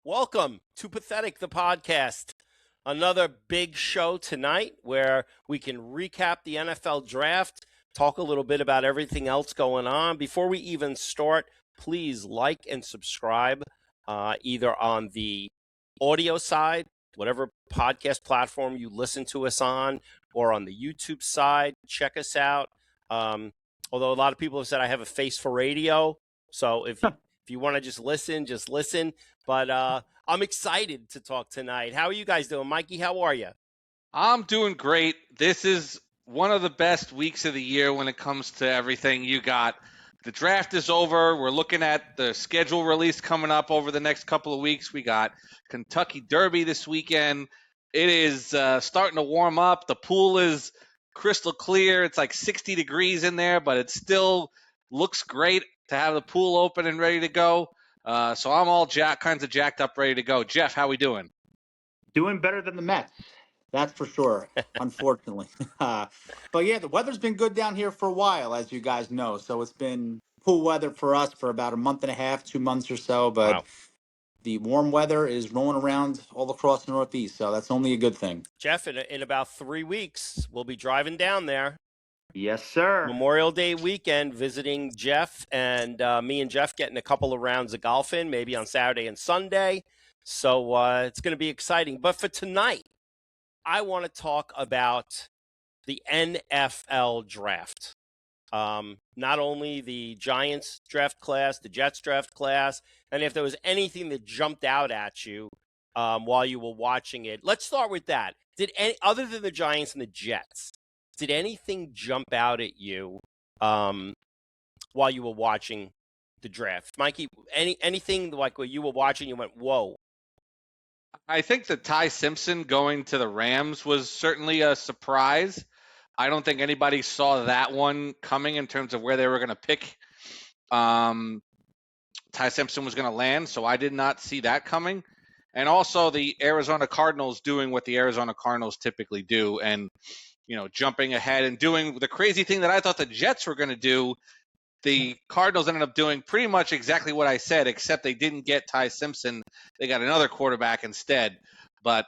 Welcome to Pathetic the Podcast. Another big show tonight where we can recap the NFL draft, talk a little bit about everything else going on. Before we even start, please like and subscribe either on the audio side, whatever podcast platform you listen to us on, or on the YouTube side. Check us out. Although a lot of people have said I have a face for radio. So if you want to just listen. But I'm excited to talk tonight. How are you guys doing? Mikey, how are you? I'm doing great. This is one of the best weeks of the year when it comes to everything. You got the draft is over. We're looking at the schedule release coming up over the next couple of weeks. We got Kentucky Derby this weekend. It is starting to warm up. The pool is crystal clear. It's like 60 degrees in there, but it still looks great to have the pool open and ready to go. So I'm all kinds of jacked up, ready to go. Jeff, how we doing? Doing better than the Mets. That's for sure, unfortunately. But yeah, the weather's been good down here for a while, as you guys know. So it's been cool weather for us for about a month and a half, 2 months or so. But Wow. The warm weather is rolling around all across the Northeast. So that's only a good thing. Jeff, in about 3 weeks, we'll be driving down there. Yes, sir. Memorial Day weekend, visiting Jeff, and me and Jeff getting a couple of rounds of golf in, maybe on Saturday and Sunday. So it's going to be exciting. But for tonight, I want to talk about the NFL draft. Not only the Giants draft class, the Jets draft class, and if there was anything that jumped out at you while you were watching it. Let's start with that. Other than the Giants and the Jets, did anything jump out at you while you were watching the draft? Mikey, anything like what you were watching, you went, whoa. I think that Ty Simpson going to the Rams was certainly a surprise. I don't think anybody saw that one coming in terms of where they were going to pick Ty Simpson was going to land, so I did not see that coming. And also the Arizona Cardinals doing what the Arizona Cardinals typically do and, jumping ahead and doing the crazy thing that I thought the Jets were going to do. The Cardinals ended up doing pretty much exactly what I said, except they didn't get Ty Simpson. They got another quarterback instead. But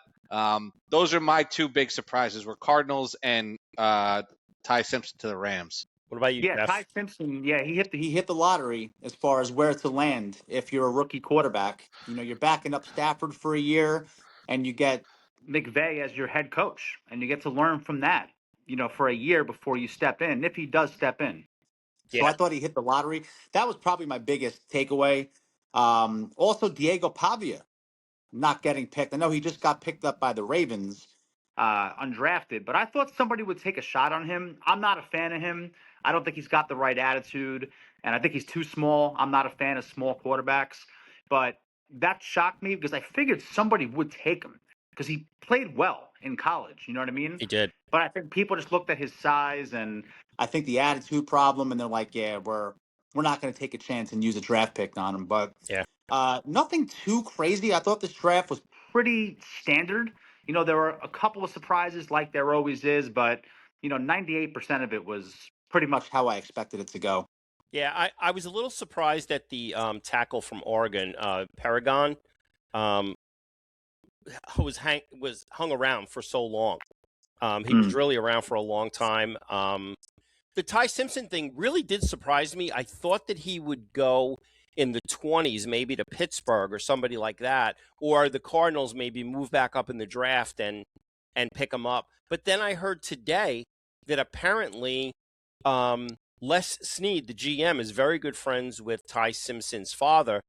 those are my two big surprises, were Cardinals and Ty Simpson to the Rams. What about you, Jeff? Ty Simpson, he hit the lottery as far as where to land if you're a rookie quarterback. You're backing up Stafford for a year, and you get McVay as your head coach, and you get to learn from that, for a year before you step in, if he does step in. Yeah. So I thought he hit the lottery. That was probably my biggest takeaway. Also, Diego Pavia not getting picked. I know he just got picked up by the Ravens, undrafted, but I thought somebody would take a shot on him. I'm not a fan of him. I don't think he's got the right attitude, and I think he's too small. I'm not a fan of small quarterbacks, but that shocked me because I figured somebody would take him because he played well in college. You know what I mean? He did. But I think people just looked at his size and I think the attitude problem, and they're like, yeah, we're not going to take a chance and use a draft pick on him. But yeah, nothing too crazy. I thought this draft was pretty standard. There were a couple of surprises like there always is, but 98% of it was pretty much how I expected it to go. Yeah, I was a little surprised at the tackle from Oregon, Paragon, was hung around for so long. He was really around for a long time. The Ty Simpson thing really did surprise me. I thought that he would go in the 20s, maybe to Pittsburgh or somebody like that, or the Cardinals maybe move back up in the draft and pick him up. But then I heard today that apparently Les Snead, the GM, is very good friends with Ty Simpson's father,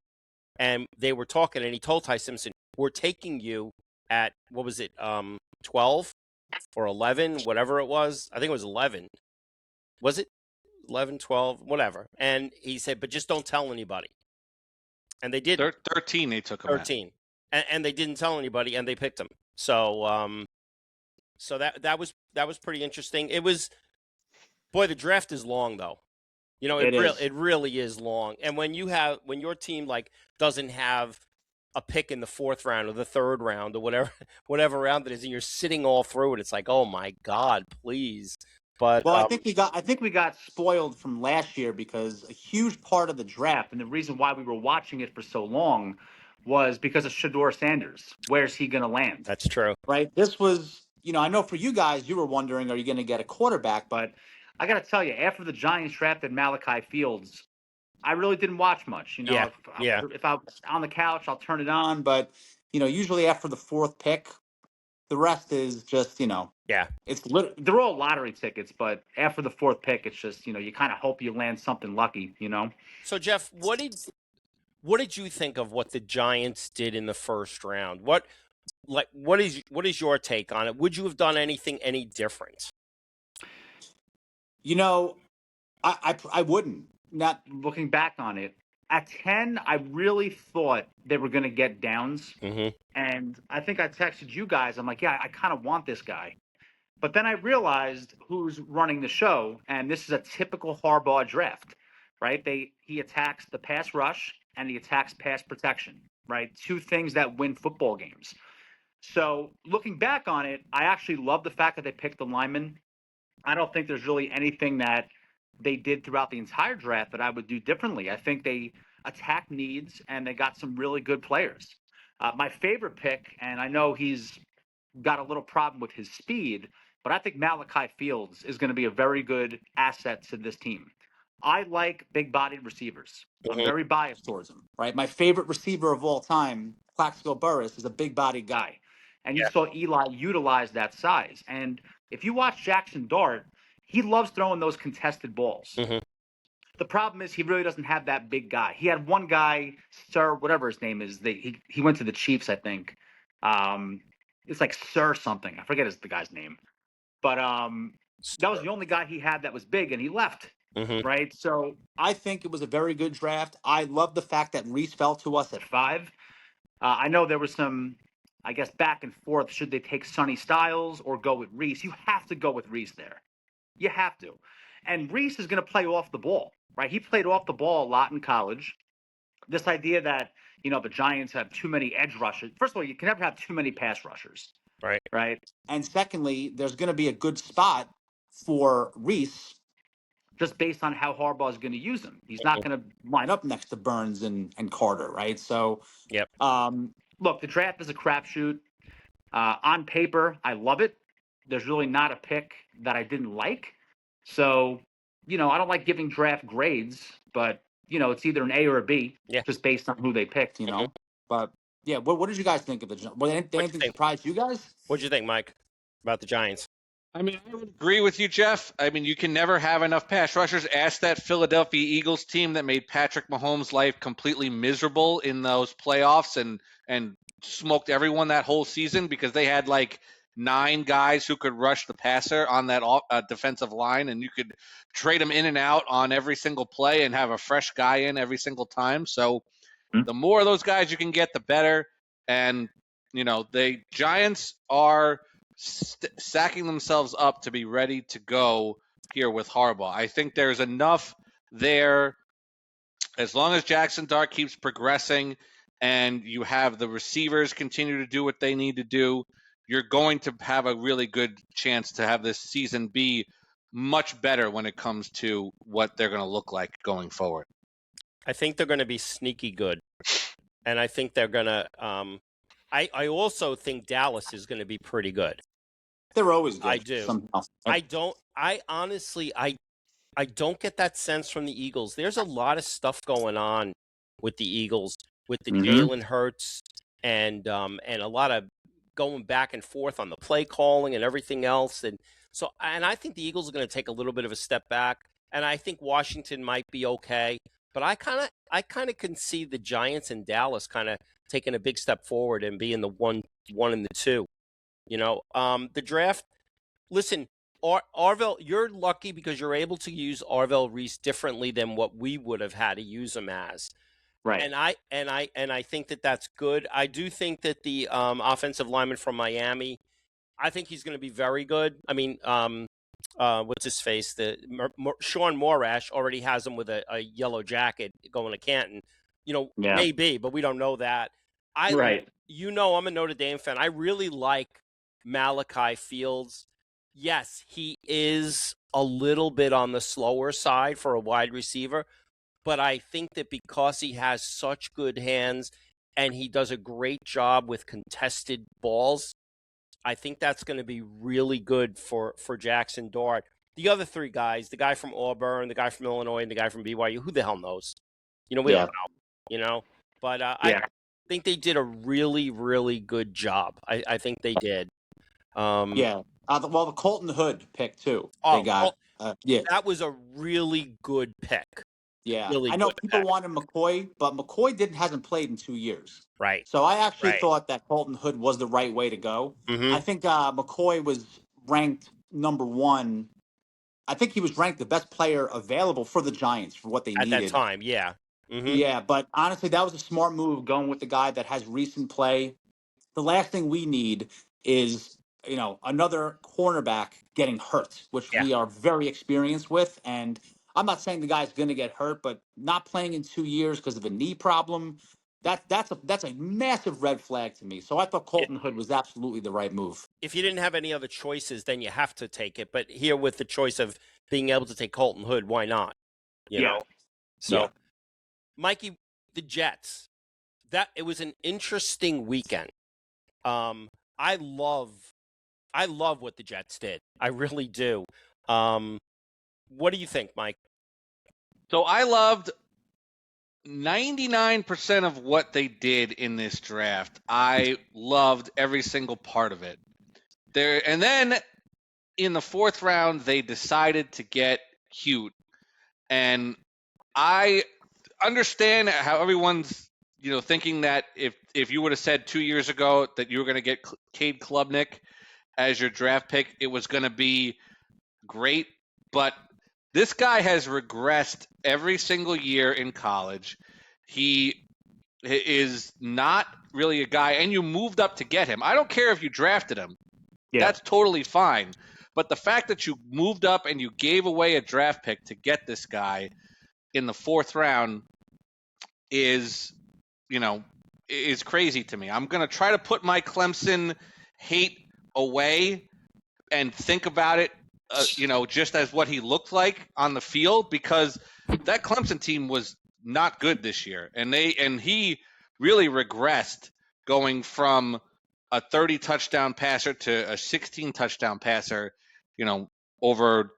and they were talking, and he told Ty Simpson, we're taking you at, 12 or 11, whatever it was. I think it was 11. Was it 11, 12, whatever? And he said, but just don't tell anybody. And they did. 13, they took him 13. And they didn't tell anybody, and they picked him. So so that was pretty interesting. It was, boy, the draft is long, though. It really is long. And when your team doesn't have a pick in the 4th round or the 3rd round or whatever round it is, and you're sitting all through it, it's like, oh my God, please But Well, I think we got spoiled from last year because a huge part of the draft and the reason why we were watching it for so long was because of Shador Sanders. Where's he going to land? that's true. Right? This was, I know for you guys, you were wondering, are you going to get a quarterback? But I got to tell you, after the Giants drafted Malachi Fields, I really didn't watch much. Yeah. Yeah. If I was on the couch, I'll turn it on. But usually after the fourth pick, the rest is just Yeah. they're all lottery tickets. But after the fourth pick, it's just you kind of hope you land something lucky. So Jeff, what did you think of what the Giants did in the first round? What is your take on it? Would you have done anything any different? I wouldn't. Not looking back on it. At 10, I really thought they were going to get Downs. Mm-hmm. And I think I texted you guys. I'm like, yeah, I kind of want this guy. But then I realized who's running the show, and this is a typical Harbaugh draft, right? He attacks the pass rush and he attacks pass protection, right? Two things that win football games. So looking back on it, I actually love the fact that they picked the lineman. I don't think there's really anything that they did throughout the entire draft that I would do differently. I think they attacked needs and they got some really good players. My favorite pick, and I know he's got a little problem with his speed, but I think Malachi Fields is going to be a very good asset to this team. I like big-bodied receivers. I'm Mm-hmm. very biased towards them, right? My favorite receiver of all time, Plaxico Burress, is a big-bodied guy. And you Yeah. saw Eli utilize that size. And if you watch Jackson Dart, he loves throwing those contested balls. Mm-hmm. The problem is he really doesn't have that big guy. He had one guy, Sir, whatever his name is. He went to the Chiefs, I think. It's like Sir something. I forget the guy's name. But that was the only guy he had that was big, and he left. Mm-hmm. Right? So I think it was a very good draft. I love the fact that Reese fell to us at 5. I know there was some, I guess, back and forth. Should they take Sonny Styles or go with Reese? You have to go with Reese there. You have to. And Reese is going to play off the ball, right? He played off the ball a lot in college. This idea that, the Giants have too many edge rushers. First of all, you can never have too many pass rushers. Right. Right. And secondly, there's going to be a good spot for Reese just based on how Harbaugh is going to use him. He's not going to line up next to Burns and Carter. Right. So, Yep. Look, the draft is a crapshoot. On paper, I love it. There's really not a pick that I didn't like. So, I don't like giving draft grades, but, it's either an A or a B, just based on who they picked, But, yeah, what did you guys think of the Giants? Did anything surprise you guys? What did you think, Mike, about the Giants? I mean, I would agree with you, Jeff. I mean, you can never have enough pass rushers. Ask that Philadelphia Eagles team that made Patrick Mahomes' life completely miserable in those playoffs and smoked everyone that whole season because they had like 9 guys who could rush the passer on that defensive line, and you could trade them in and out on every single play and have a fresh guy in every single time. So the more of those guys you can get, the better. And, the Giants are sacking themselves up to be ready to go here with Harbaugh. I think there's enough there as long as Jackson Dart keeps progressing and you have the receivers continue to do what they need to do, you're going to have a really good chance to have this season be much better when it comes to what they're going to look like going forward. I think they're going to be sneaky good. And I think they're going to I also think Dallas is going to be pretty good. They're always good. I do. Somehow. I honestly don't get that sense from the Eagles. There's a lot of stuff going on with the Eagles, with the Jalen Hurts and a lot of going back and forth on the play calling and everything else. And I think the Eagles are going to take a little bit of a step back. And I think Washington might be okay. But I kind of can see the Giants and Dallas kind of taking a big step forward and being the one and the 2. The draft. Listen, Arvell, you're lucky because you're able to use Arvell Reese differently than what we would have had to use him as. Right. And I think that that's good. I do think that the offensive lineman from Miami, I think he's going to be very good. I mean, what's his face? Sean Morash already has him with a yellow jacket going to Canton. Maybe, but we don't know that. I'm a Notre Dame fan. I really like Malachi Fields. Yes, he is a little bit on the slower side for a wide receiver, but I think that because he has such good hands and he does a great job with contested balls, I think that's going to be really good for Jackson Dart. The other three guys, the guy from Auburn, the guy from Illinois, and the guy from BYU, who the hell knows? We don't Yeah. know, But I Yeah. think they did a really, really good job. I think they did. Yeah. Well, the Colton Hood pick too. They Oh, got. Yeah. that was a really good pick. Yeah. Really I know good people pick. wanted McCoy, but McCoy hasn't played in 2 years. Right. So I actually Right. thought that Colton Hood was the right way to go. Mm-hmm. I think McCoy was ranked number one. I think he was ranked the best player available for the Giants for what they At that needed. time, yeah. Mm-hmm. Yeah, but honestly, that was a smart move going with the guy that has recent play. The last thing we need is, another cornerback getting hurt, which Yeah. we are very experienced with. And I'm not saying the guy's going to get hurt, but not playing in 2 years because of a knee problem, that's a massive red flag to me. So I thought Colton Hood was absolutely the right move. If you didn't have any other choices, then you have to take it. But here, with the choice of being able to take Colton Hood, why not? Yeah. So, Yeah. Mikey, the Jets. It was an interesting weekend. I love what the Jets did. I really do. What do you think, Mike? So I loved 99% of what they did in this draft. I loved every single part of it. And then in the fourth round, they decided to get cute. And I understand how everyone's thinking that if you would have said 2 years ago that you were going to get Cade Klubnik as your draft pick, it was going to be great. But this guy has regressed every single year in college. He is not really a guy, and you moved up to get him. I don't care if you drafted him. Yeah. That's totally fine. But the fact that you moved up and you gave away a draft pick to get this guy in the fourth round is crazy to me. I'm going to try to put my Clemson hate away and think about it, just as what he looked like on the field, because that Clemson team was not good this year. And he really regressed going from a 30 touchdown passer to a 16 touchdown passer, over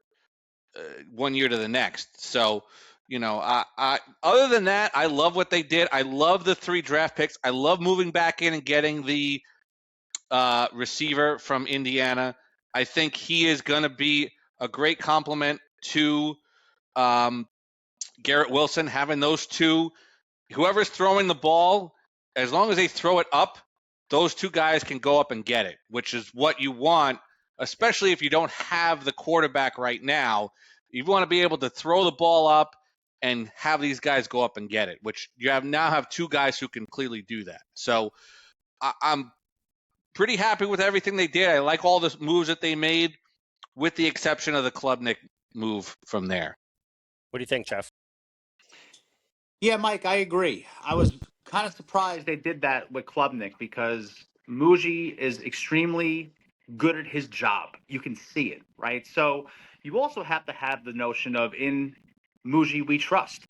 1 year to the next. So, I other than that, I love what they did. I love the 3 draft picks. I love moving back in and getting the receiver from Indiana. I think he is going to be a great complement to Garrett Wilson. Having those two, whoever's throwing the ball, as long as they throw it up, those two guys can go up and get it, which is what you want, especially if you don't have the quarterback right now. You want to be able to throw the ball up and have these guys go up and get it, which you now have 2 guys who can clearly do that. So I'm pretty happy with everything they did. I like all the moves that they made, with the exception of the Klubnik move from there. What do you think, Jeff? Yeah, Mike, I agree. I was kind of surprised they did that with Klubnik because Muji is extremely good at his job. You can see it, right? So you also have to have the notion of in Muji we trust.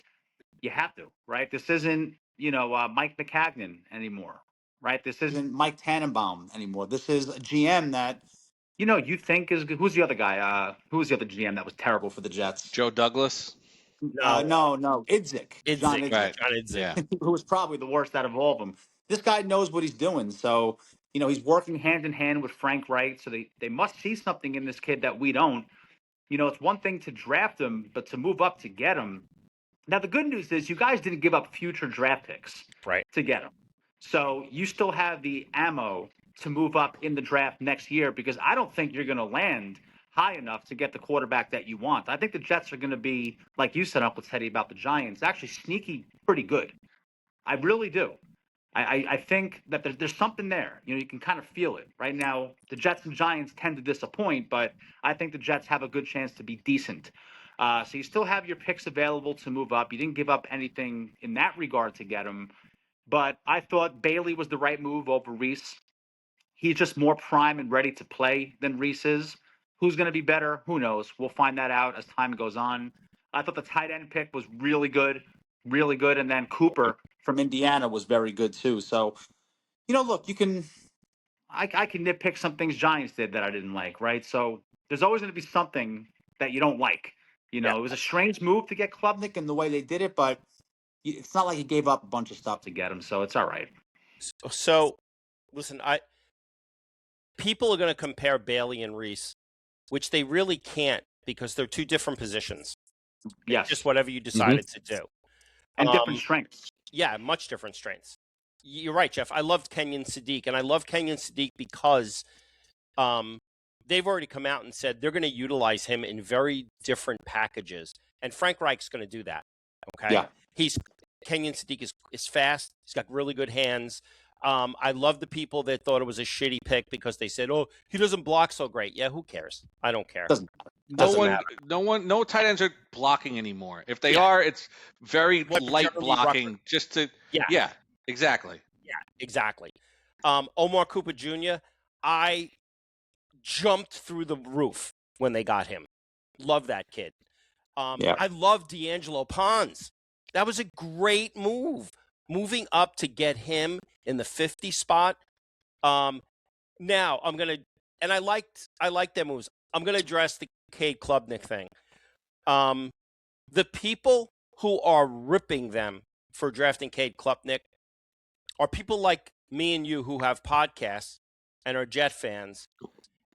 You have to, right? This isn't, Mike McCagnon anymore, right? This isn't Mike Tannenbaum anymore. This is a GM that, you think is good. Who's the other guy? Who was the other GM that was terrible for the Jets? Joe Douglas? No, No, Idzik. John Idzik. Idzik. John Idzik. Yeah. Who was probably the worst out of all of them. This guy knows what he's doing. So, he's working hand in hand with Frank Wright. So they must see something in this kid that we don't. It's one thing to draft him, but to move up to get him. Now, the good news is you guys didn't give up future draft picks Right. to get him. So you still have the ammo to move up in the draft next year because I don't think you're going to land high enough to get the quarterback that you want. I think the Jets are going to be, like you said, Uncle Teddy, about the Giants, actually sneaky pretty good. I really do. I think that there's something there. You can kind of feel it. Right now, the Jets and Giants tend to disappoint, but I think the Jets have a good chance to be decent. So you still have your picks available to move up. You didn't give up anything in that regard to get them. But I thought Bailey was the right move over Reese. He's just more prime and ready to play than Reese is. Who's going to be better? Who knows? We'll find that out as time goes on. I thought the tight end pick was really good, really good. And then Cooper from Indiana was very good too. So, look, I can nitpick some things Giants did that I didn't like, right? So there's always going to be something that you don't like. Yeah. It was a strange move to get Klubnik and the way they did it, but it's not like he gave up a bunch of stuff to get him, so it's all right. So listen, people are going to compare Bailey and Reese, which they really can't because they're two different positions. Yes. Just whatever you decided to do. And different strengths. Yeah, much different strengths. You're right, Jeff. I loved Kenyon Sadiq, and I love Kenyon Sadiq because they've already come out and said they're going to utilize him in very different packages. And Frank Reich's going to do that. Okay. Yeah. Kenyon Sadiq is fast. He's got really good hands. I love the people that thought it was a shitty pick because they said, "Oh, he doesn't block so great." Yeah, who cares? I don't care. No tight ends are blocking anymore. If they are, it's very light blocking. Yeah, exactly. Yeah, exactly. Omar Cooper Jr., I jumped through the roof when they got him. Love that kid. I love D'Angelo Pons. That was a great move. Moving up to get him in the 50 spot. Now I'm gonna, and I like their moves. I'm gonna address the Cade Klubnik thing. The people who are ripping them for drafting Cade Klubnik are people like me and you who have podcasts and are Jet fans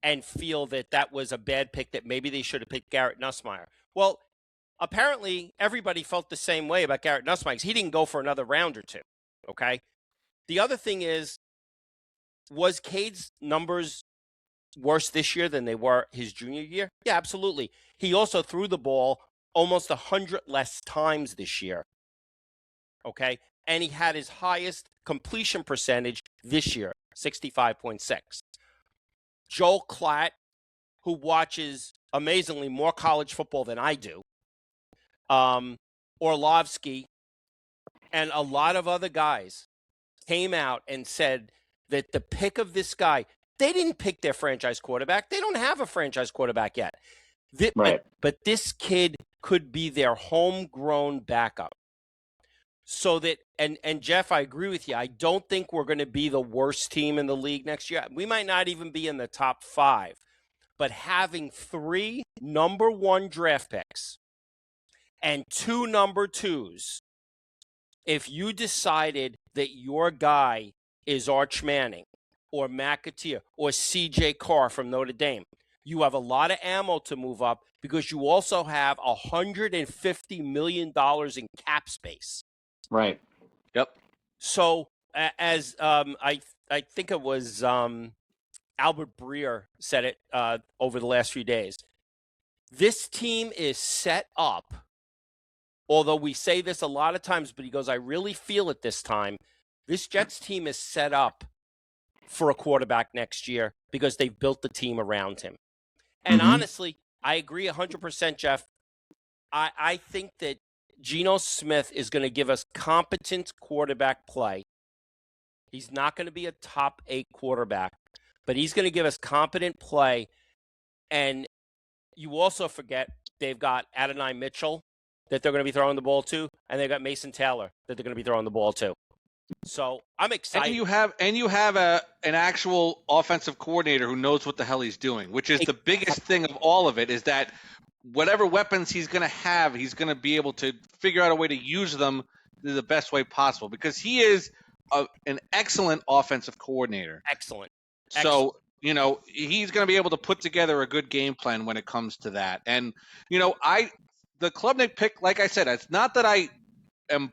and feel that was a bad pick, that maybe they should have picked Garrett Nussmeier. Well, apparently everybody felt the same way about Garrett Nussmeier because he didn't go for another round or two, okay? The other thing is, was Cade's numbers worse this year than they were his junior year? Yeah, absolutely. He also threw the ball almost 100 less times this year, okay? And he had his highest completion percentage this year, 65.6. Joel Klatt, who watches amazingly more college football than I do, Orlovsky, and a lot of other guys came out and said that the pick of this guy, they didn't pick their franchise quarterback. They don't have a franchise quarterback yet. Right. But this kid could be their homegrown backup. So that, and Jeff, I agree with you. I don't think we're going to be the worst team in the league next year. We might not even be in the top 5. But having 3 number 1 draft picks and 2 number 2s, if you decided that your guy is Arch Manning or McAteer or CJ Carr from Notre Dame, you have a lot of ammo to move up because you also have $150 million in cap space. Right. Yep. So as I think it was Albert Breer said it over the last few days, this team is set up, although we say this a lot of times, but he goes, I really feel it this time. This Jets team is set up for a quarterback next year because they've built the team around him. And honestly, I agree 100%, Jeff. I think that Geno Smith is going to give us competent quarterback play. He's not going to be a top 8 quarterback, but he's going to give us competent play. And you also forget they've got Adonai Mitchell that they're going to be throwing the ball to, and they've got Mason Taylor that they're going to be throwing the ball to. So I'm excited. And you have an actual offensive coordinator who knows what the hell he's doing, which is the biggest thing of all of it, is that whatever weapons he's going to have, he's going to be able to figure out a way to use them the best way possible, because he is an excellent offensive coordinator. Excellent. So, he's going to be able to put together a good game plan when it comes to that. And, the Klubnik pick, like I said, it's not that I am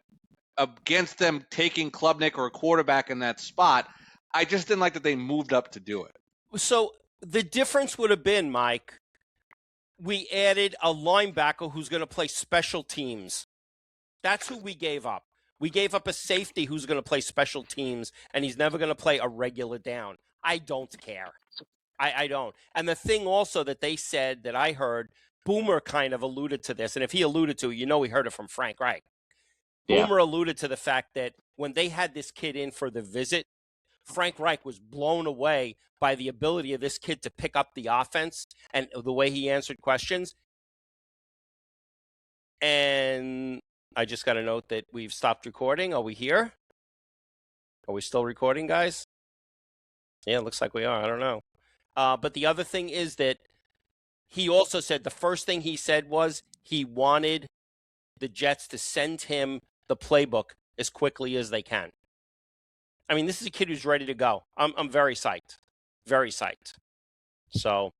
against them taking Klubnik or a quarterback in that spot. I just didn't like that they moved up to do it. So the difference would have been, Mike, we added a linebacker who's going to play special teams. That's who we gave up. We gave up a safety who's going to play special teams, and he's never going to play a regular down. I don't care. I don't. And the thing also that they said that I heard, Boomer kind of alluded to this, and if he alluded to it, we heard it from Frank Reich. Yeah. Boomer alluded to the fact that when they had this kid in for the visit, Frank Reich was blown away by the ability of this kid to pick up the offense and the way he answered questions. And I just got a note that we've stopped recording. Are we here? Are we still recording, guys? Yeah, it looks like we are. I don't know. But the other thing is that he also said the first thing he said was he wanted the Jets to send him the playbook as quickly as they can. I mean, this is a kid who's ready to go. I'm very psyched, very psyched. So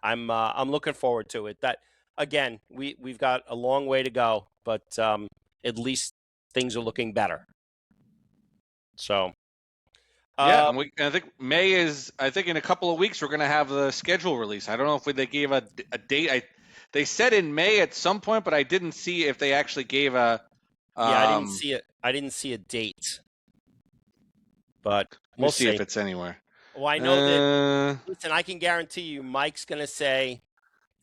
I'm looking forward to it. That again, we've got a long way to go, but at least things are looking better. So yeah, and I think May is. I think in a couple of weeks we're going to have the schedule release. I don't know if they gave a date. They said in May at some point, but I didn't see if they actually gave a. Yeah, I didn't see it. I didn't see a date, but we'll see if it's anywhere. Well, I know that. Listen, I can guarantee you, Mike's going to say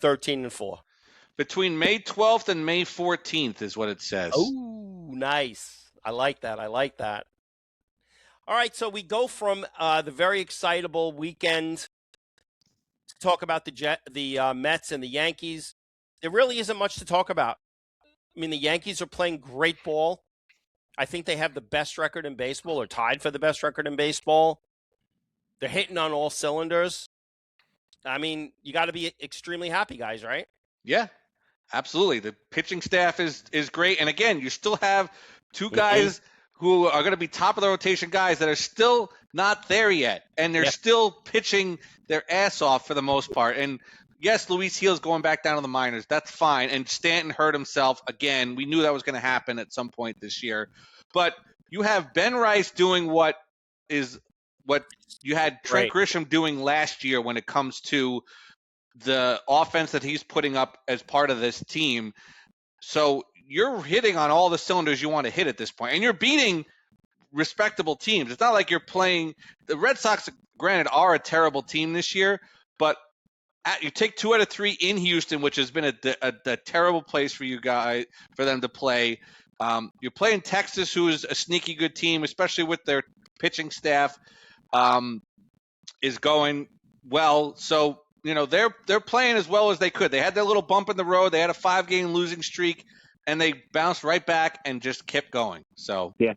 13-4. Between May 12th and May 14th is what it says. Oh, nice. I like that. All right, so we go from the very excitable weekend to talk about the Mets and the Yankees. There really isn't much to talk about. I mean, the Yankees are playing great ball. I think they have the best record in baseball, or tied for the best record in baseball. They're hitting on all cylinders. I mean, you got to be extremely happy, guys, right? Yeah, absolutely. The pitching staff is great. And again, you still have two guys who are going to be top of the rotation guys that are still not there yet. And they're still pitching their ass off for the most part. And yes, Luis Gil's going back down to the minors. That's fine. And Stanton hurt himself again. We knew that was going to happen at some point this year. But you have Ben Rice doing what you had Trent Grisham doing last year when it comes to the offense that he's putting up as part of this team. So you're hitting on all the cylinders you want to hit at this point, and you're beating respectable teams. It's not like you're playing the Red Sox. Granted, are a terrible team this year, but you take 2 out of 3 in Houston, which has been a terrible place for you guys for them to play. You're playing Texas, who is a sneaky good team, especially with their pitching staff is going well. So they're playing as well as they could. They had their little bump in the road. They had a 5-game losing streak, and they bounced right back and just kept going. So yeah.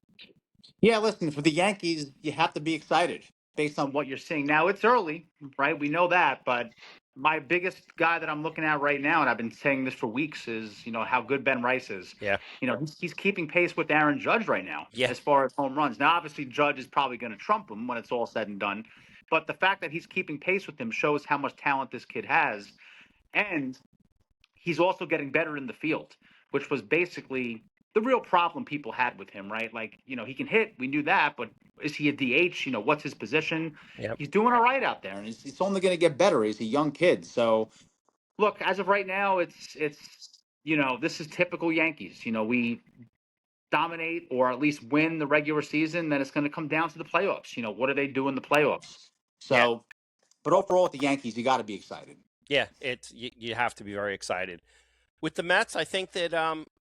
Listen, for the Yankees, you have to be excited based on what you're seeing now. It's early, right? We know that, but my biggest guy that I'm looking at right now, and I've been saying this for weeks, is how good Ben Rice is. Yeah. He's keeping pace with Aaron Judge right now as far as home runs. Now, obviously, Judge is probably going to trump him when it's all said and done. But the fact that he's keeping pace with him shows how much talent this kid has. And he's also getting better in the field, which was basically the real problem people had with him, right? Like, he can hit. We knew that. But is he a DH? What's his position? Yep. He's doing all right out there. And it's only going to get better. He's a young kid. So, look, as of right now, it's this is typical Yankees. We dominate or at least win the regular season, then it's going to come down to the playoffs. What do they do in the playoffs? So, but overall with the Yankees, you got to be excited. Yeah, you have to be very excited. With the Mets, I think that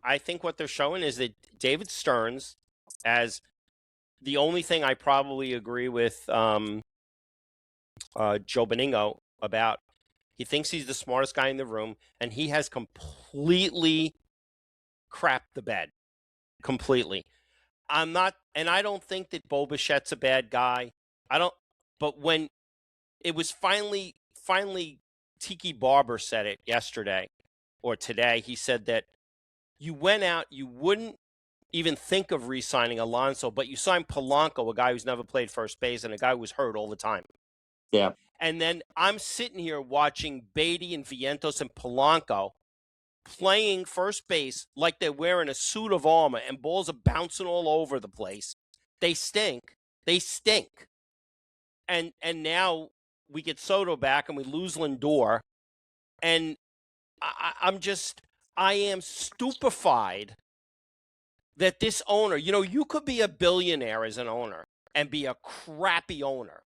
I think what they're showing is that David Stearns, as the only thing I probably agree with Joe Benigno about, he thinks he's the smartest guy in the room, and he has completely crapped the bed. Completely. I'm not, and I don't think that Bo Bichette's a bad guy. But when it was finally Tiki Barber said it yesterday or today, he said that you went out, you wouldn't even think of re-signing Alonso, but you signed Polanco, a guy who's never played first base and a guy who was hurt all the time. Yeah. And then I'm sitting here watching Beatty and Vientos and Polanco playing first base like they're wearing a suit of armor and balls are bouncing all over the place. They stink. And now we get Soto back and we lose Lindor. And I am stupefied that this owner, you could be a billionaire as an owner and be a crappy owner.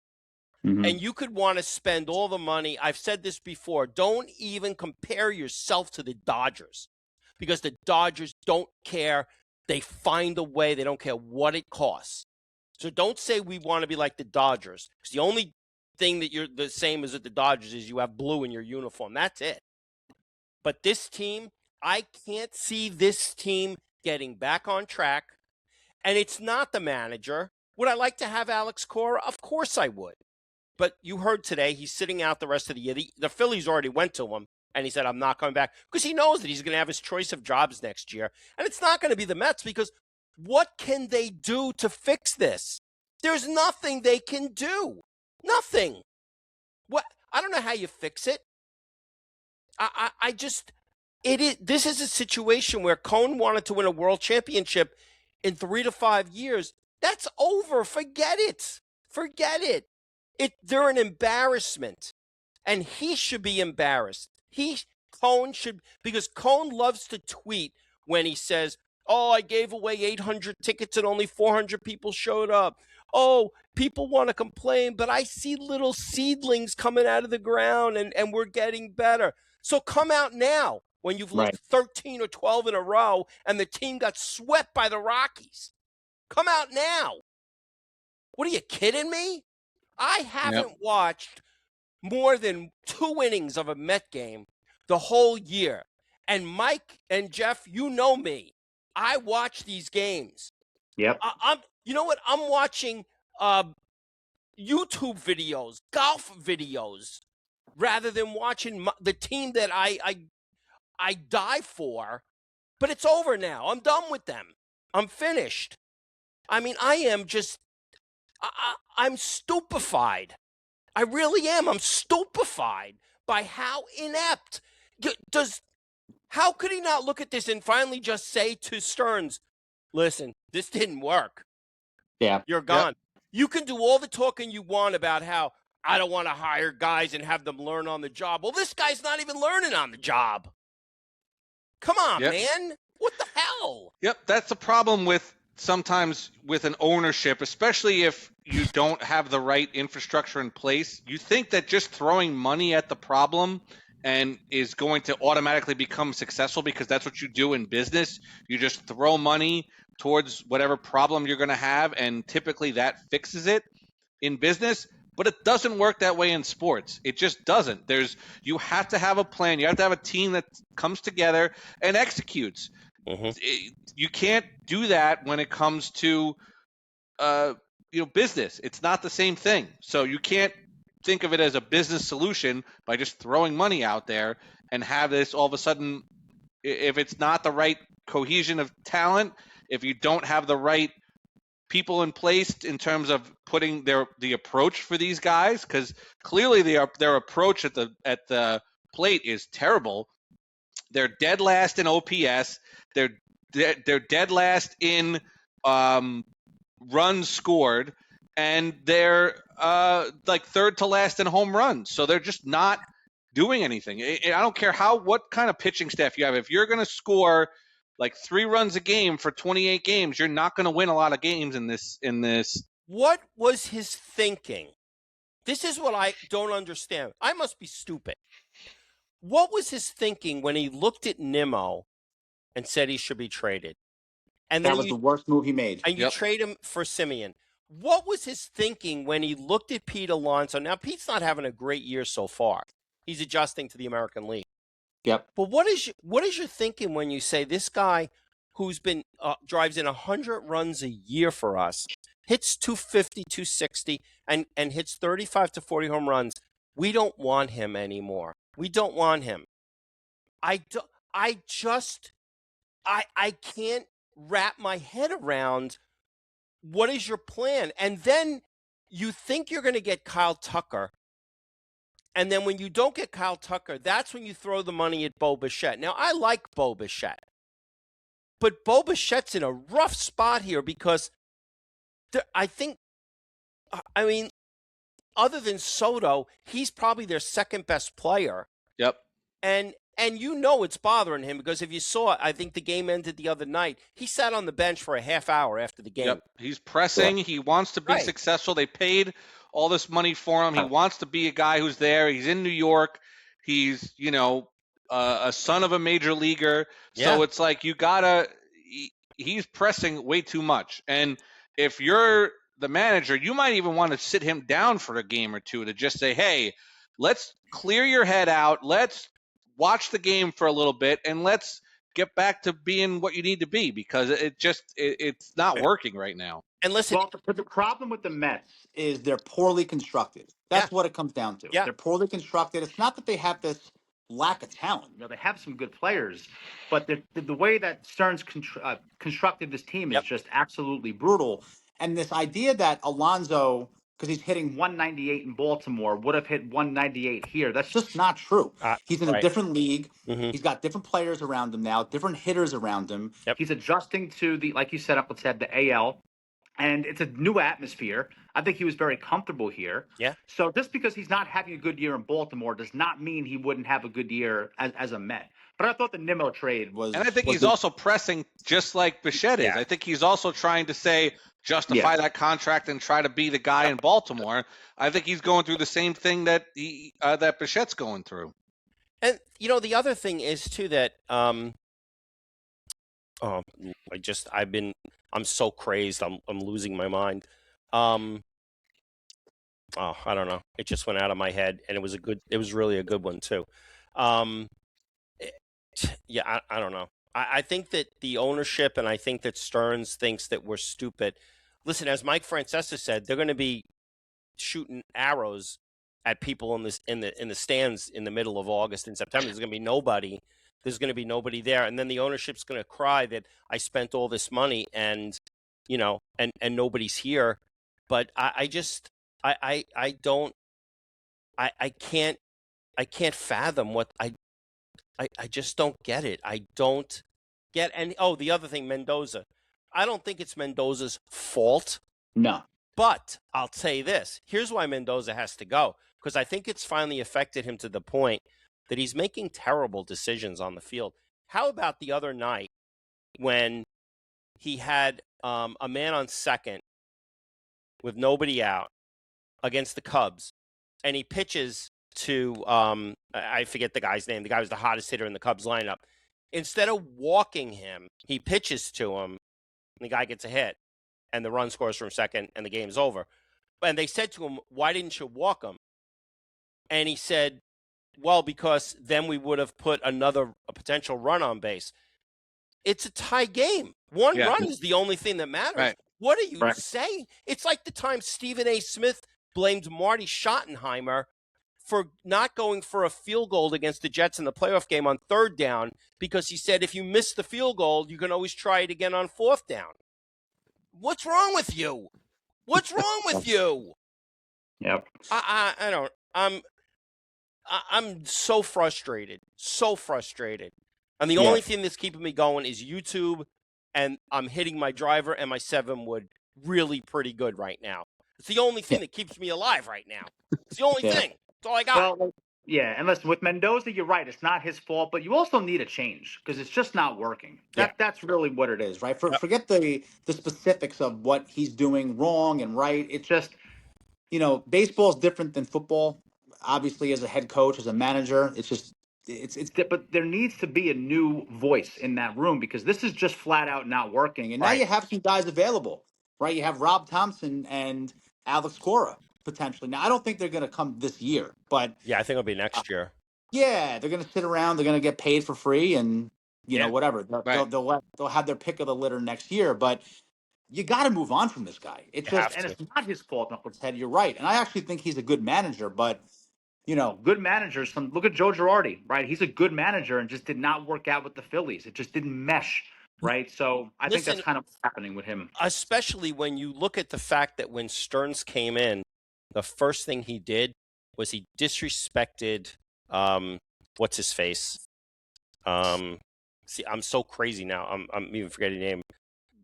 Mm-hmm. And you could want to spend all the money. I've said this before. Don't even compare yourself to the Dodgers because the Dodgers don't care. They find a way. They don't care what it costs. So don't say we want to be like the Dodgers. Because the only thing that you're the same as at the Dodgers is you have blue in your uniform. That's it. But this team, I can't see this team getting back on track. And it's not the manager. Would I like to have Alex Cora? Of course I would. But you heard today he's sitting out the rest of the year. The Phillies already went to him, and he said, I'm not coming back. Because he knows that he's going to have his choice of jobs next year. And it's not going to be the Mets, because what can they do to fix this? There's nothing they can do. Nothing. What? I don't know how you fix it. I just, this is a situation where Cone wanted to win a world championship in 3 to 5 years. That's over. Forget it. Forget it. They're an embarrassment, and he should be embarrassed. Cone should, because Cone loves to tweet when he says, oh, I gave away 800 tickets and only 400 people showed up. Oh, people want to complain, but I see little seedlings coming out of the ground, and we're getting better. So come out now when you've lost 13 or 12 in a row and the team got swept by the Rockies. Come out now. What are you kidding me? I haven't watched more than 2 innings of a Met game the whole year. And Mike and Jeff, you know me. I watch these games. Yep. You know what? I'm watching YouTube videos, golf videos, rather than watching the team that I die for. But it's over now. I'm done with them. I'm finished. I mean, I am just, I'm stupefied. I really am. I'm stupefied by how inept. How could he not look at this and finally just say to Stearns, listen, this didn't work. Yeah. You're gone. Yep. You can do all the talking you want about how I don't want to hire guys and have them learn on the job. Well, this guy's not even learning on the job. Come on, man. What the hell? Yep, that's the problem with sometimes with an ownership, especially if you don't have the right infrastructure in place. You think that just throwing money at the problem and is going to automatically become successful because that's what you do in business. You just throw money towards whatever problem you're going to have, and typically that fixes it in business. But it doesn't work that way in sports. It just doesn't. You have to have a plan. You have to have a team that comes together and executes. Mm-hmm. You can't do that when it comes to business. It's not the same thing. So you can't think of it as a business solution by just throwing money out there and have this all of a sudden, if it's not the right cohesion of talent, if you don't have the right people in place in terms of putting the approach for these guys, because clearly their approach at the plate is terrible. They're dead last in OPS. They're dead last in runs scored, and they're like third to last in home runs. So they're just not doing anything. I don't care what kind of pitching staff you have. If you're going to score like 3 runs a game for 28 games, you're not going to win a lot of games in this. What was his thinking? This is what I don't understand. I must be stupid. What was his thinking when he looked at Nimmo and said he should be traded? And that was the worst move he made. And you trade him for Simeon. What was his thinking when he looked at Pete Alonso? Now, Pete's not having a great year so far. He's adjusting to the American League. Yep. But what is your thinking when you say this guy who's been drives in 100 runs a year for us, hits 250, 260, and hits 35 to 40 home runs? We don't want him anymore. We don't want him. I can't wrap my head around what is your plan. And then you think you're going to get Kyle Tucker. And then when you don't get Kyle Tucker, that's when you throw the money at Bo Bichette. Now, I like Bo Bichette. But Bo Bichette's in a rough spot here because other than Soto, he's probably their second best player. Yep. And it's bothering him because if you saw, I think the game ended the other night. He sat on the bench for a half hour after the game. Yep. He's pressing. He wants to be successful. They paid all this money for him. He wants to be a guy who's there. He's in New York. He's, a son of a major leaguer. So it's like he's pressing way too much. And if you're the manager, you might even want to sit him down for a game or two to just say, hey, let's clear your head out. Let's watch the game for a little bit, and let's get back to being what you need to be, because it's not working right now. And listen, well, the problem with the Mets is they're poorly constructed. That's what it comes down to. Yeah. They're poorly constructed. It's not that they have this lack of talent. They have some good players, but the way that Stearns constructed this team is just absolutely brutal. And this idea that Alonso, because he's hitting 198 in Baltimore, would have hit 198 here, that's just not true. He's in a different league. Mm-hmm. He's got different players around him now, different hitters around him. Yep. He's adjusting to like you said, Uncle Ted, the AL. And it's a new atmosphere. I think he was very comfortable here. Yeah. So just because he's not having a good year in Baltimore does not mean he wouldn't have a good year as a Met. But I thought the Nimmo trade was. And I think he's also pressing just like Bichette is. I think he's also trying to justify that contract and try to be the guy in Baltimore. I think he's going through the same thing that that Bichette's going through. And the other thing is too that I'm so crazed. I'm losing my mind. I don't know. It just went out of my head, and it was really a good one too. I don't know. I think that the ownership, and I think that Stearns thinks that we're stupid. Listen, as Mike Francesa said, they're going to be shooting arrows at people in the stands in the middle of August and September. There's going to be nobody. There's going to be nobody there, and then the ownership's going to cry that I spent all this money and nobody's here. But I can't fathom what I just don't get it. I don't get. And the other thing, Mendoza. I don't think it's Mendoza's fault. No. But I'll say this. Here's why Mendoza has to go. Because I think it's finally affected him to the point that he's making terrible decisions on the field. How about the other night when he had a man on second with nobody out against the Cubs, and he pitches to, I forget the guy's name. The guy was the hottest hitter in the Cubs lineup. Instead of walking him, he pitches to him, and the guy gets a hit, and the run scores from second, and the game's over. And they said to him, why didn't you walk him? And he said, well, because then we would have put a potential run on base. It's a tie game. One run is the only thing that matters. Right. What are you saying? It's like the time Stephen A. Smith blamed Marty Schottenheimer for not going for a field goal against the Jets in the playoff game on third down, because he said if you miss the field goal, you can always try it again on fourth down. What's wrong with you? What's wrong with you? Yep. I don't. I'm so frustrated. And the only thing that's keeping me going is YouTube, and I'm hitting my driver and my 7-wood really pretty good right now. It's the only thing that keeps me alive right now. It's the only thing. That's all I got. Well, and listen, with Mendoza, you're right. It's not his fault, but you also need a change because it's just not working. That's really what it is, right? Forget the specifics of what he's doing wrong and right. It's just, baseball is different than football. Obviously, as a head coach, as a manager, but there needs to be a new voice in that room because this is just flat out not working. And now you have some guys available, right? You have Rob Thompson and Alex Cora potentially. Now, I don't think they're going to come this year, but I think it'll be next year. Yeah, they're going to sit around. They're going to get paid for free, and whatever. They'll have their pick of the litter next year, but. You got to move on from this guy. It's not his fault, Uncle Ted. You're right, and I actually think he's a good manager. But good managers. Look at Joe Girardi, right? He's a good manager, and just did not work out with the Phillies. It just didn't mesh, right? So I think that's kind of what's happening with him. Especially when you look at the fact that when Stearns came in, the first thing he did was he disrespected what's his face. See, I'm so crazy now. I'm even forgetting the name.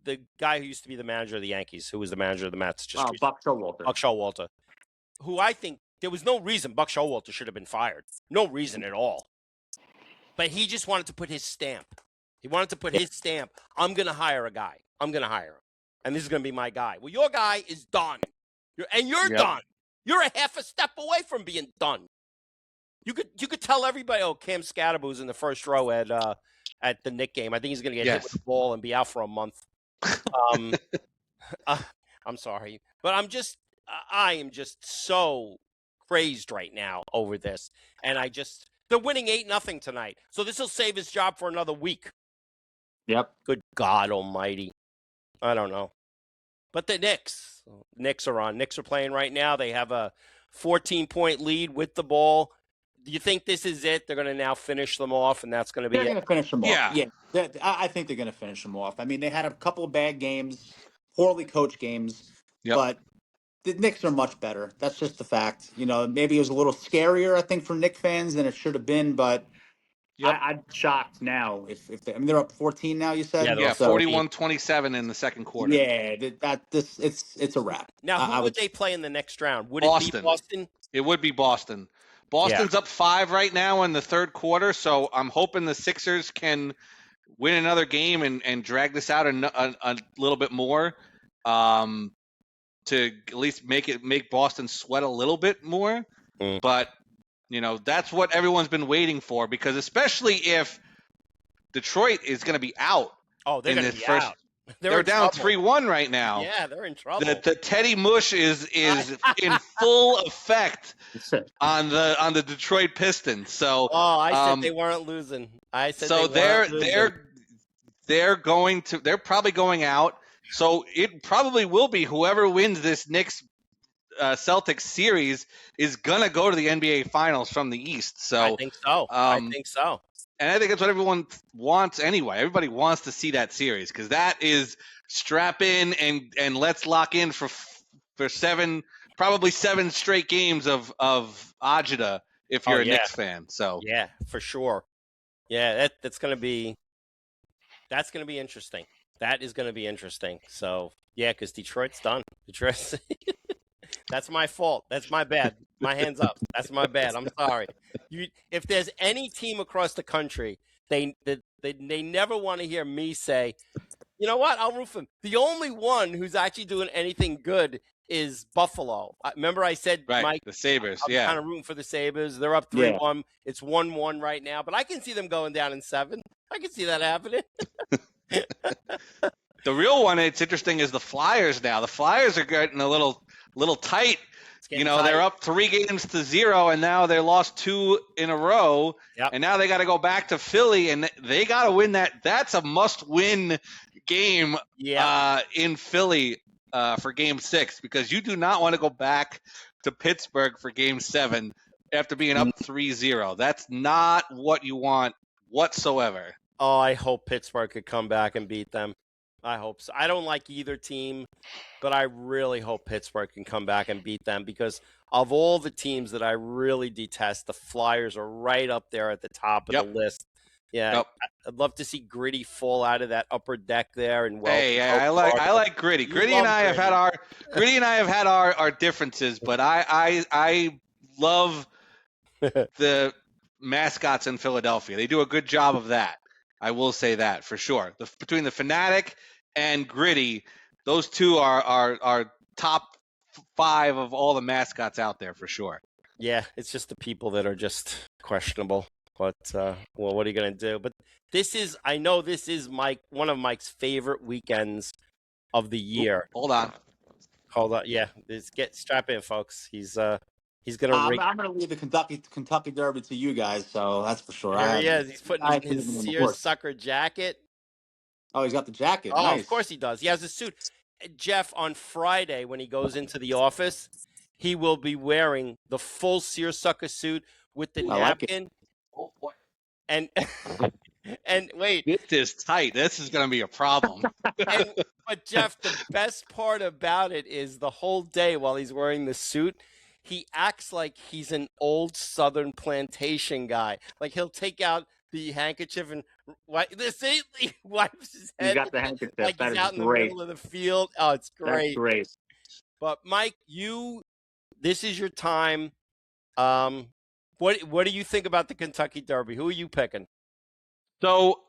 The guy who used to be the manager of the Yankees, who was the manager of the Mets. Buck Showalter. Buck Showalter. Who I think there was no reason Buck Showalter should have been fired. No reason at all. But he just wanted to put his stamp. He wanted to put his stamp. I'm going to hire a guy. I'm going to hire him. And this is going to be my guy. Well, your guy is done. You're done. You're a half a step away from being done. You could tell everybody, Cam Scatterboo's in the first row at the Knick game. I think he's going to get hit with the ball and be out for a month. I'm sorry, but I am just so crazed right now over this, and they're winning 8-0 tonight, so this will save his job for another week. Yep. Good God Almighty, I don't know, but the Knicks are on. Knicks are playing right now. They have a 14-point lead with the ball. Do you think this is it? They're going to now finish them off, and that's going to be They're it? going to finish them off. Yeah. Yeah, I think they're going to finish them off. I mean, they had a couple of bad games, poorly coached games, Yep. but the Knicks are much better. That's just the fact. Maybe it was a little scarier, I think, for Knicks fans than it should have been, but Yep. I'm shocked now. If they're up 14 now, you said? Yeah, they're Yeah, up 14. 41-27 in the second quarter. Yeah, it's a wrap. Now, who would they play in the next round? Would Boston. it be Boston? It would be Boston. Boston's up 5 right now in the third quarter, so I'm hoping the Sixers can win another game and drag this out a little bit more, to at least make Boston sweat a little bit more. Mm. But that's what everyone's been waiting for, because especially if Detroit is going to be out. Oh, they're going to be out. They're down 3-1 right now. Yeah, they're in trouble. The Teddy Mush is in full effect on the Detroit Pistons. So I said they weren't losing. I said so they're probably going out. So it probably will be whoever wins this Knicks Celtics series is gonna go to the NBA Finals from the East. So I think so. And I think that's what everyone wants anyway. Everybody wants to see that series, because that is strap in and let's lock in for probably 7 straight games of agita if you're a Knicks fan. So yeah, for sure. Yeah, that's gonna be interesting. That is gonna be interesting. So yeah, because Detroit's done. That's my fault. That's my bad. My hands up. That's my bad. I'm sorry. If there's any team across the country, they never want to hear me say, you know what, I'll root for them. The only one who's actually doing anything good is Buffalo. Remember I said, right, Mike, the Sabres. I'm kind of rooting for the Sabres. They're up 3-1. Yeah. It's 1-1 right now, but I can see them going down in 7. I can see that happening. The real one, it's interesting, is the Flyers now. The Flyers are getting a little tight. Tight. They're up 3-0, and now they lost 2 in a row. Yep. And now they got to go back to Philly, and they got to win that. That's a must-win game in Philly for Game 6, because you do not want to go back to Pittsburgh for Game 7 after being up 3-0. That's not what you want whatsoever. Oh, I hope Pittsburgh could come back and beat them. I hope so. I don't like either team, but I really hope Pittsburgh can come back and beat them, because of all the teams that I really detest, the Flyers are right up there at the top of the list. Yeah, I'd love to see Gritty fall out of that upper deck there. And I like Gritty. Gritty and I have had our differences, but I love the mascots in Philadelphia. They do a good job of that. I will say that for sure. Between the Fanatic and Gritty, those two are top 5 of all the mascots out there for sure. Yeah, it's just the people that are just questionable. But what are you going to do? But I know this is one of Mike's favorite weekends of the year. Hold on. Yeah, strap in, folks. He's going to. I'm going to leave the Kentucky Derby to you guys, so that's for sure. There he is. He's putting his seersucker jacket. Oh, he's got the jacket. Oh, nice. Of course he does. He has a suit. Jeff, on Friday when he goes into the office, he will be wearing the full seersucker suit with the napkin. Like oh boy! And wait, this is tight. This is going to be a problem. But Jeff, the best part about it is the whole day while he's wearing the suit, he acts like he's an old Southern plantation guy. Like he'll take out the handkerchief and he wipes his head. He's got the handkerchief. Like he's out in the middle of the field. Oh, it's great. That's great. But Mike, this is your time. What do you think about the Kentucky Derby? Who are you picking? So,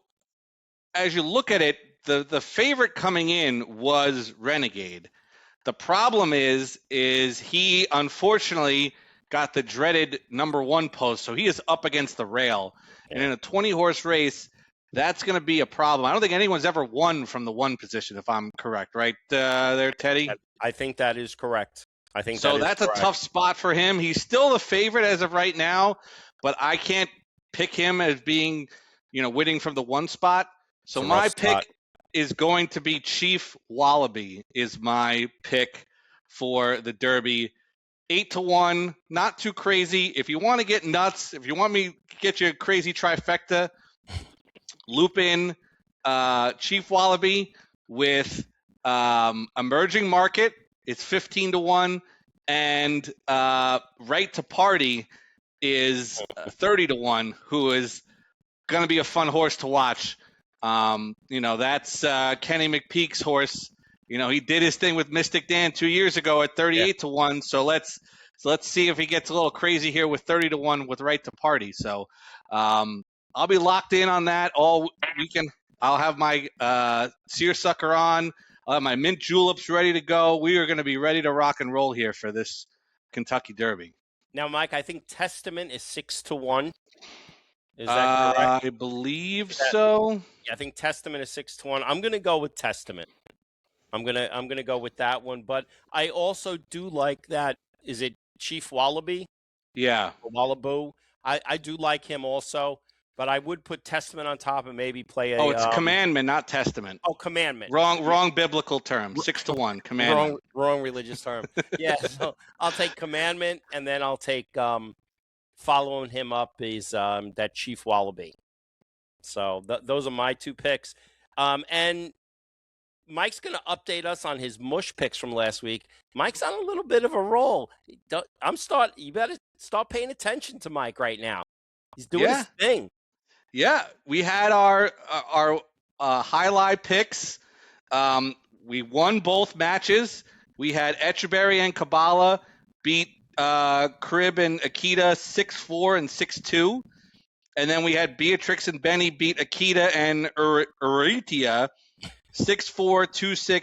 as you look at it, the favorite coming in was Renegade. The problem is he unfortunately got the dreaded number 1 post, so he is up against the rail. Yeah. And in a 20-horse race, that's going to be a problem. I don't think anyone's ever won from the 1 position, if I'm correct, right there, Teddy? I think that is correct. So that's a tough spot for him. He's still the favorite as of right now, but I can't pick him as being, winning from the 1 spot. So my pick is going to be Chief Wallaby is my pick for the Derby. 8-1, not too crazy. If you want to get nuts, if you want me to get you a crazy trifecta, loop in Chief Wallaby with Emerging Market. It's 15-1, and Right to Party is 30-1, who is going to be a fun horse to watch. That's Kenny McPeak's horse. He did his thing with Mystic Dan 2 years ago at 38-1. So let's see if he gets a little crazy here with 30-1 with Right to Party. So I'll be locked in on that all weekend. I'll have my seersucker on. I'll have my mint juleps ready to go. We are going to be ready to rock and roll here for this Kentucky Derby. Now, Mike, I think Testament is 6-1. Is that correct? I believe so. Yeah, I think Testament is 6-1. I'm going to go with Testament. I'm gonna go with that one. But I also do like that. Is it Chief Wallaby? Yeah, Wallaboo. I do like him also. But I would put Testament on top and maybe play a. Oh, it's Commandment, not Testament. Oh, Commandment. Wrong biblical term. 6-1. Commandment. Wrong religious term. Yeah, so I'll take Commandment, and then I'll take following him up is that Chief Wallaby. So those are my 2 picks. And Mike's going to update us on his mush picks from last week. Mike's on a little bit of a roll. You better start paying attention to Mike right now. He's doing his thing. Yeah, we had our highlight picks. We won both matches. We had Etcheberry and Kabbalah beat Crib and Akita 6-4 and 6-2. And then we had Beatrix and Benny beat Akita and Eurytia 6-4, 2-6,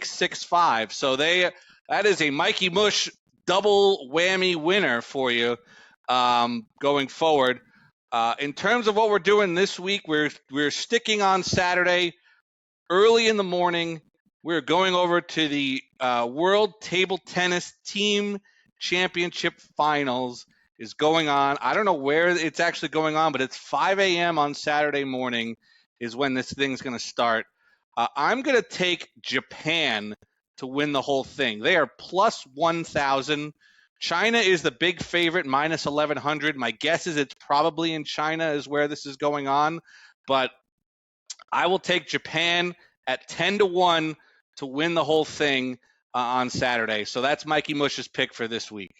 6-5. So that is a Mikey Mush double whammy winner for you going forward. In terms of what we're doing this week, we're sticking on Saturday early in the morning. We're going over to the World Table Tennis Team Championship Finals is going on. I don't know where it's actually going on, but it's 5 a.m. on Saturday morning is when this thing's going to start. I'm going to take Japan to win the whole thing. They are plus 1,000. China is the big favorite, minus 1,100. My guess is it's probably in China is where this is going on. But I will take Japan at 10-1 to win the whole thing on Saturday. So that's Mikey Mush's pick for this week.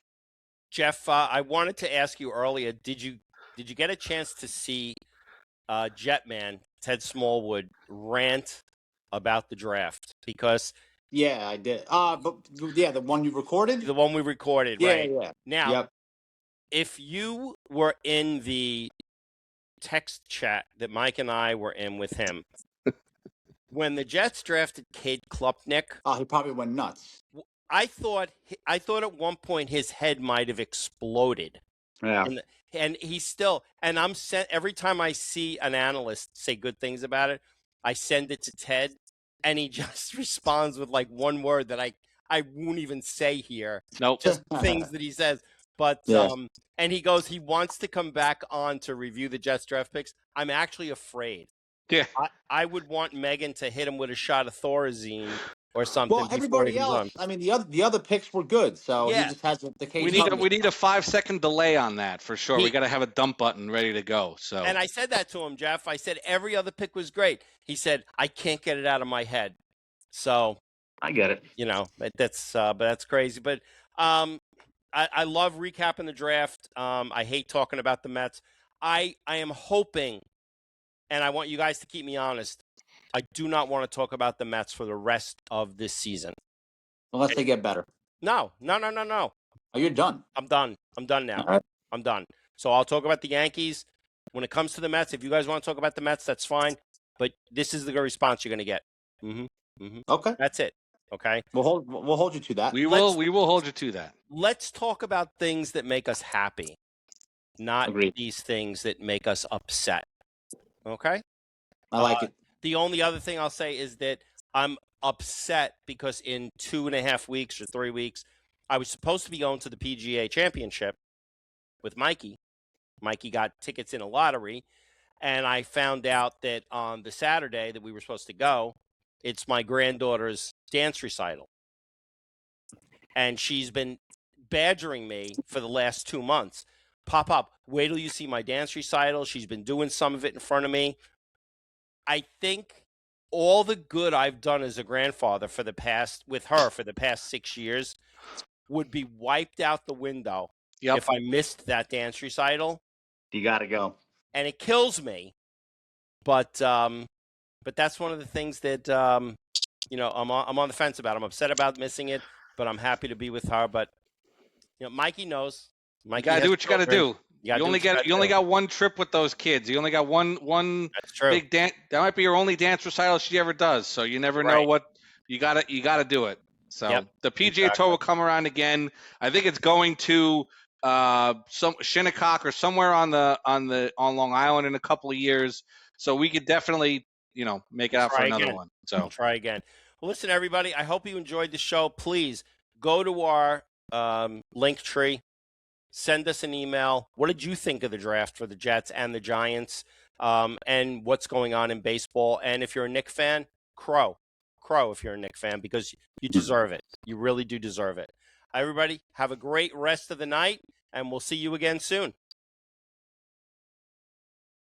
Jeff, I wanted to ask you earlier, did you get a chance to see Jetman, Ted Smallwood, rant about the draft? Because yeah, I did. But yeah, the one you recorded? The one we recorded, right? Yeah. Now, if you were in the text chat that Mike and I were in with him, when the Jets drafted Cade Klubnik, he probably went nuts. I thought at one point his head might have exploded. Yeah. And he's still, and I'm sent every time I see an analyst say good things about it, I send it to Ted, and he just responds with like one word that I won't even say here. Nope. Just things that he says. But and he goes, he wants to come back on to review the Jets draft picks. I'm actually afraid. Yeah. I would want Megan to hit him with a shot of Thorazine or something. Well, everybody else. I mean, the other picks were good, so he just has the case. We need a 5-second delay on that for sure. We got to have a dump button ready to go. So. And I said that to him, Jeff. I said every other pick was great. He said I can't get it out of my head. So I get it. You know, but that's crazy. But I love recapping the draft. I hate talking about the Mets. I am hoping, and I want you guys to keep me honest, I do not want to talk about the Mets for the rest of this season. Unless they get better. No. Oh, you're done. I'm done. I'm done now. All right. I'm done. So I'll talk about the Yankees. When it comes to the Mets, if you guys want to talk about the Mets, that's fine. But this is the response you're going to get. Okay. That's it. Okay. We'll hold you to that. We will hold you to that. Let's talk about things that make us happy, not Agreed. these things that make us upset. Okay? I like it. The only other thing I'll say is that I'm upset because in 2.5 weeks or 3 weeks, I was supposed to be going to the PGA Championship with Mikey. Mikey got tickets in a lottery, and I found out that on the Saturday that we were supposed to go, it's my granddaughter's dance recital. And she's been badgering me for the last 2 months. Pop, wait till you see my dance recital. She's been doing some of it in front of me. I think all the good I've done as a grandfather for the past 6 years would be wiped out the window if I missed that dance recital. You got to go. And it kills me. But that's one of the things that I'm on the fence about. I'm upset about missing it, but I'm happy to be with her. But Mikey knows. Mikey, you gotta do what you gotta do. You only got one trip with those kids. You only got one That's true. big dance. That might be your only dance recital she ever does. So you never know what you gotta do it. So the PGA Tour will come around again. I think it's going to some Shinnecock or somewhere on Long Island in a couple of years. So we could definitely make it out for another one. So we'll try again. Well, listen, everybody. I hope you enjoyed the show. Please go to our Linktree. Send us an email. What did you think of the draft for the Jets and the Giants, and what's going on in baseball? And if you're a Knicks fan, crow if you're a Knicks fan, because you deserve it. You really do deserve it. Everybody, have a great rest of the night, and we'll see you again soon.